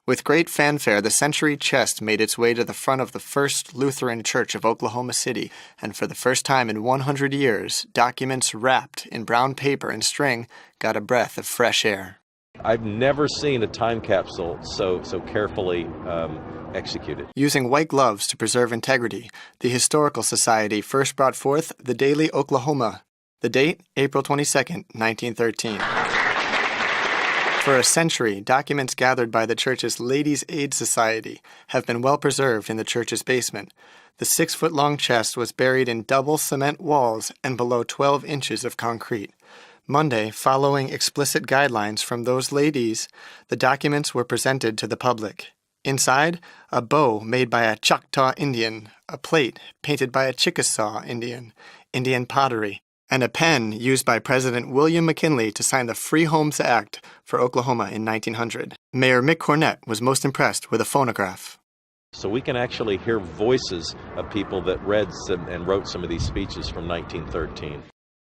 With great fanfare, the century chest made its way to the front of the First Lutheran Church of Oklahoma City, and for the first time in 100 years, documents wrapped in brown paper and string got a breath of fresh air. I've never seen a time capsule so carefully executed. Using white gloves to preserve integrity, the Historical Society first brought forth the Daily Oklahoma. The date, April 22, 1913. For a century, documents gathered by the church's Ladies' Aid Society have been well preserved in the church's basement. The 6-foot-long chest was buried in double cement walls and below 12 inches of concrete. Monday, following explicit guidelines from those ladies, the documents were presented to the public. Inside, a bow made by a Choctaw Indian, a plate painted by a Chickasaw Indian, Indian pottery, and a pen used by President William McKinley to sign the Free Homes Act for Oklahoma in 1900. Mayor Mick Cornett was most impressed with a phonograph. So we can actually hear voices of people that read and wrote some of these speeches from 1913.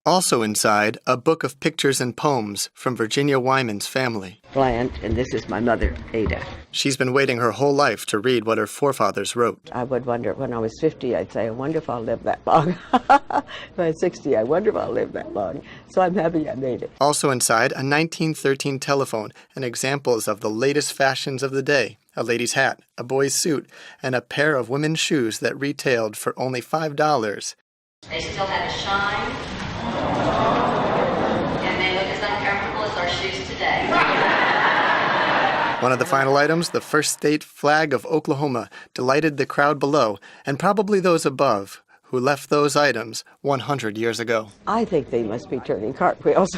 Also inside, a book of pictures and poems from Virginia Wyman's family. Bland, and this is my mother, Ada. She's been waiting her whole life to read what her forefathers wrote. I would wonder, when I was 50, I'd say, I wonder if I'll live that long. If I was 60, I wonder if I'll live that long. So I'm happy I made it. Also inside, a 1913 telephone and examples of the latest fashions of the day. A lady's hat, a boy's suit, and a pair of women's shoes that retailed for only $5. They still have a shine, and they look as uncomfortable as our shoes today. One of the final items, the first state flag of Oklahoma, delighted the crowd below, and probably those above, who left those items 100 years ago. I think they must be turning cartwheels.